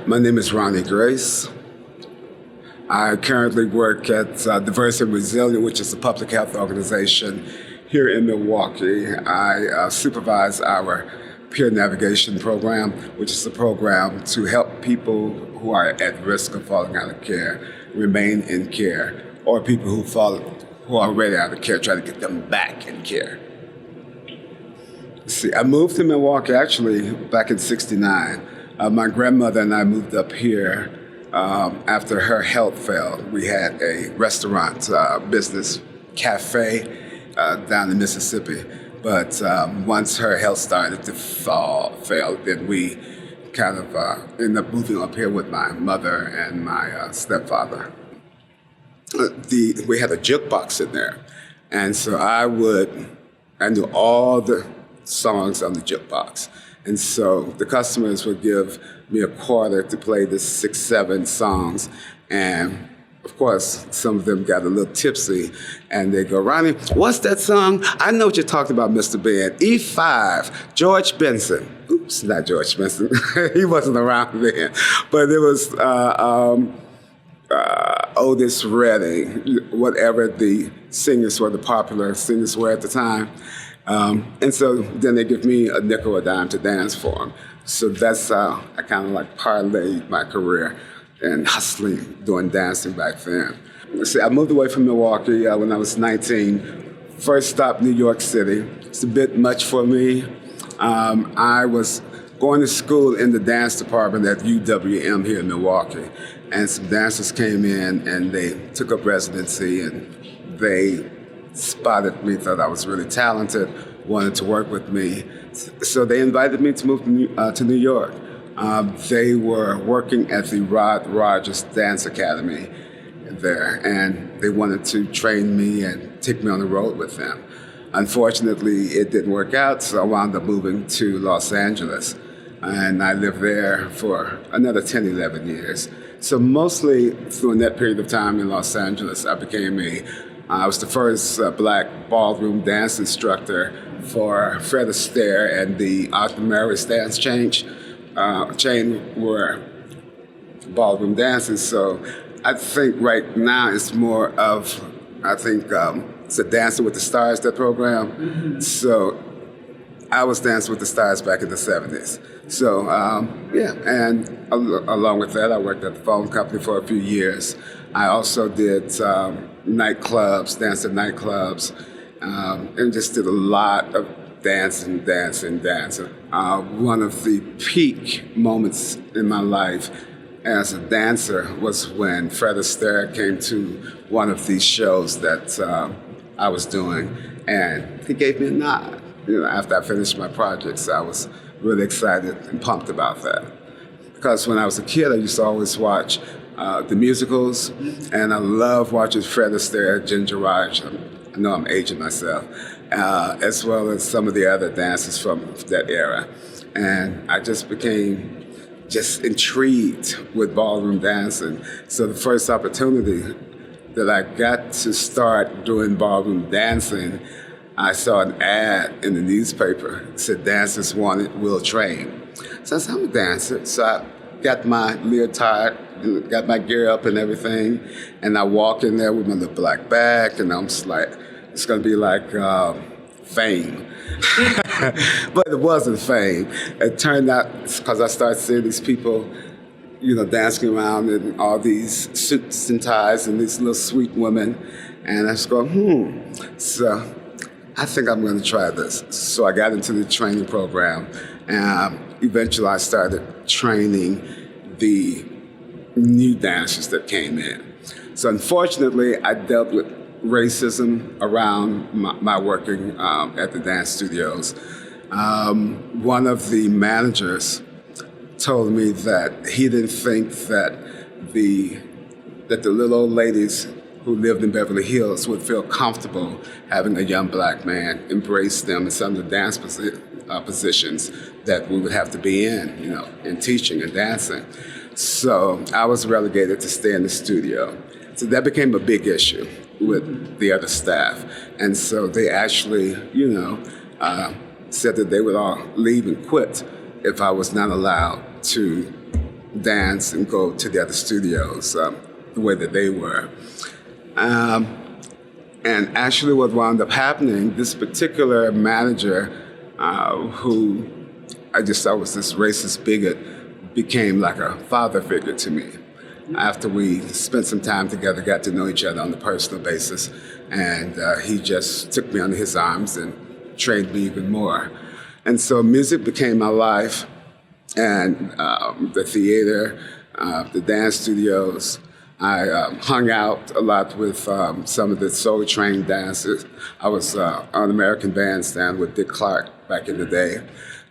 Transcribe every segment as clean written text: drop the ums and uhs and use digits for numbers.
My name is Ronnie Grace. I currently work at Diversity and Resilient, which is a public health organization here in Milwaukee. I supervise our peer navigation program, which is a program to help people who are at risk of falling out of care remain in care, or people who are already out of care, try to get them back in care. See, I moved to Milwaukee actually back in '69. My grandmother and I moved up here after her health failed. We had a restaurant, business, cafe down in Mississippi. But once her health started to fail, then we kind of ended up moving up here with my mother and my stepfather. We had a jukebox in there. And so I knew all the songs on the jukebox. And so the customers would give me a quarter to play the 6, 7 songs. And of course, some of them got a little tipsy and they go, Ronnie, what's that song? I know what you're talking about, Mr. Ben. E5, George Benson. Oops, not George Benson. He wasn't around then. But it was Otis Redding, whatever the singers were, the popular singers were at the time. And so then they give me a nickel or a dime to dance for them. So that's how I kind of like parlayed my career in hustling, doing dancing back then. See, I moved away from Milwaukee when I was 19. First stop, New York City. It's a bit much for me. I was going to school in the dance department at UWM here in Milwaukee. And some dancers came in and they took up residency and they spotted me, thought I was really talented, wanted to work with me. So they invited me to move to New York. They were working at the Rod Rogers Dance Academy there, and they wanted to train me and take me on the road with them. Unfortunately, it didn't work out, so I wound up moving to Los Angeles. And I lived there for another 10, 11 years. So mostly during that period of time in Los Angeles, I was the first black ballroom dance instructor for Fred Astaire and the Mary's dance chain were ballroom dances. So I think right now it's more of, it's a Dancing with the Stars, that program. Mm-hmm. So I was Dancing with the Stars back in the 70s. So, and along with that, I worked at the phone company for a few years. I also did nightclubs, danced at nightclubs, and just did a lot of dancing. One of the peak moments in my life as a dancer was when Fred Astaire came to one of these shows that I was doing, and he gave me a nod. After I finished my projects, I was really excited and pumped about that. Because when I was a kid, I used to always watch the musicals, and I love watching Fred Astaire, Ginger Rogers. I know I'm aging myself, as well as some of the other dancers from that era. And I just became intrigued with ballroom dancing. So the first opportunity that I got to start doing ballroom dancing, I saw an ad in the newspaper. It said, dancers wanted, will train. So I said, I'm a dancer. So I got my leotard, got my gear up and everything, and I walk in there with my little black bag, and I'm just like, it's gonna be like fame. But it wasn't fame. It turned out, because I started seeing these people, dancing around in all these suits and ties and these little sweet women, and I just go, So I think I'm gonna try this. So I got into the training program, and eventually I started training the new dancers that came in. So unfortunately, I dealt with racism around my working at the dance studios. One of the managers told me that he didn't think that the little old ladies who lived in Beverly Hills would feel comfortable having a young black man embrace them in some of the dance positions that we would have to be in teaching and dancing. So I was relegated to stay in the studio. So that became a big issue with the other staff. And so they actually, said that they would all leave and quit if I was not allowed to dance and go to the other studios the way that they were. And actually what wound up happening, this particular manager who I just thought was this racist bigot became like a father figure to me. After we spent some time together, got to know each other on a personal basis, and he just took me under his arms and trained me even more. And so music became my life, and the theater, the dance studios. I hung out a lot with some of the soul-trained dancers. I was on American Bandstand with Dick Clark back in the day.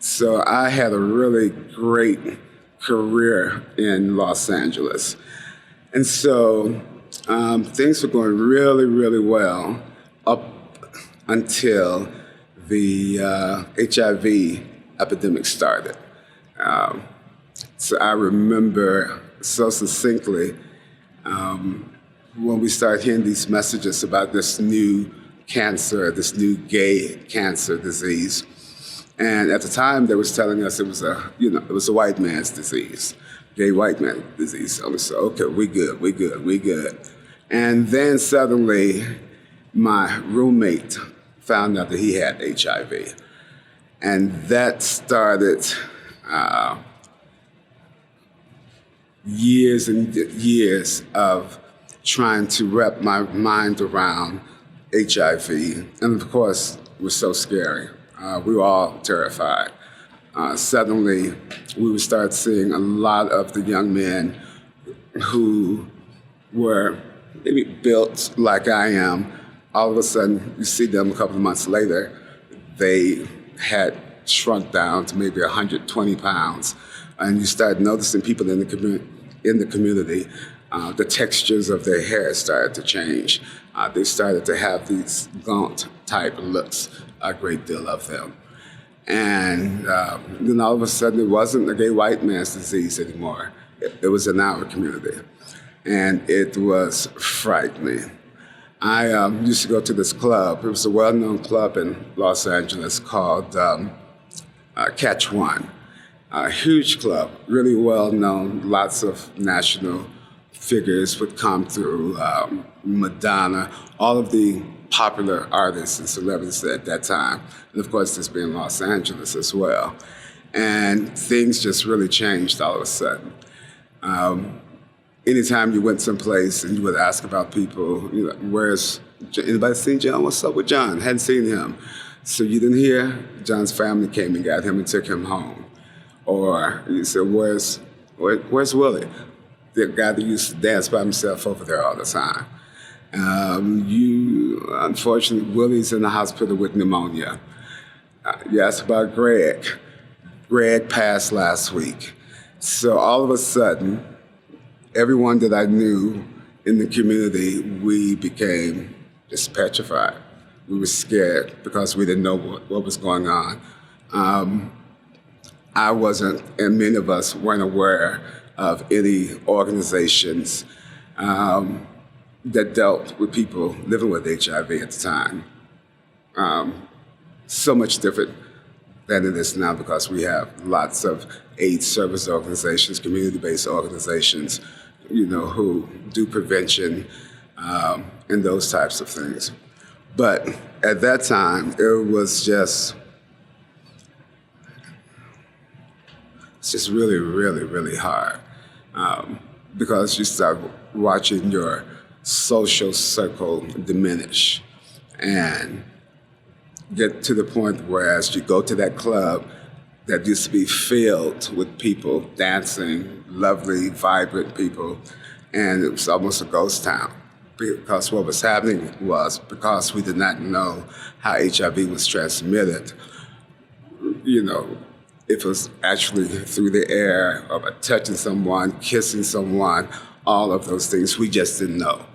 So I had a really great career in Los Angeles. And so things were going really, really well up until the HIV epidemic started. So I remember so succinctly when we started hearing these messages about this new cancer, this new gay cancer disease. And at the time, they was telling us it was a white man's disease, gay white man disease. I was so, okay, we good. And then suddenly, my roommate found out that he had HIV. And that started years and years of trying to wrap my mind around HIV. And of course, it was so scary. We were all terrified. Suddenly, we would start seeing a lot of the young men who were maybe built like I am. All of a sudden, you see them a couple of months later, they had shrunk down to maybe 120 pounds. And you start noticing people in the community, the textures of their hair started to change. They started to have these gaunt type looks, a great deal of them. And then all of a sudden, it wasn't a gay white man's disease anymore. It was in our community. And it was frightening. I used to go to this club. It was a well-known club in Los Angeles called Catch One. A huge club, really well-known. Lots of national figures would come through, Madonna, all of the popular artists and celebrities at that time. And of course, this being Los Angeles as well. And things just really changed all of a sudden. Anytime you went someplace and you would ask about people, where's anybody seen John? What's up with John? Hadn't seen him. So you didn't hear? John's family came and got him and took him home. Or you said, where's Willie? The guy that used to dance by himself over there all the time. Unfortunately, Willie's in the hospital with pneumonia. You asked about Greg. Greg passed last week. So all of a sudden, everyone that I knew in the community, we became just petrified. We were scared because we didn't know what was going on. I wasn't, and many of us weren't aware of any organizations that dealt with people living with HIV at the time. So much different than it is now because we have lots of AIDS service organizations, community-based organizations, who do prevention and those types of things. But at that time, it was just really, really, really hard because you start watching your social circle diminish and get to the point where as you go to that club that used to be filled with people dancing, lovely, vibrant people, and it was almost a ghost town because what was happening was because we did not know how HIV was transmitted, it was actually through the air, or by touching someone, kissing someone, all of those things. We just didn't know.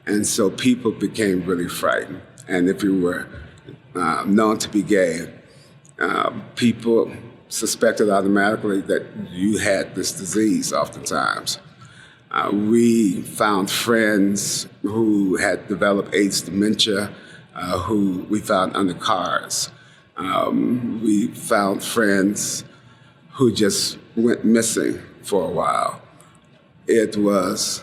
And so people became really frightened. And if you were known to be gay, people suspected automatically that you had this disease oftentimes. We found friends who had developed AIDS dementia, who we found under cars. We found friends who just went missing for a while. It was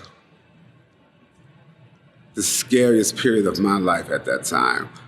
the scariest period of my life at that time.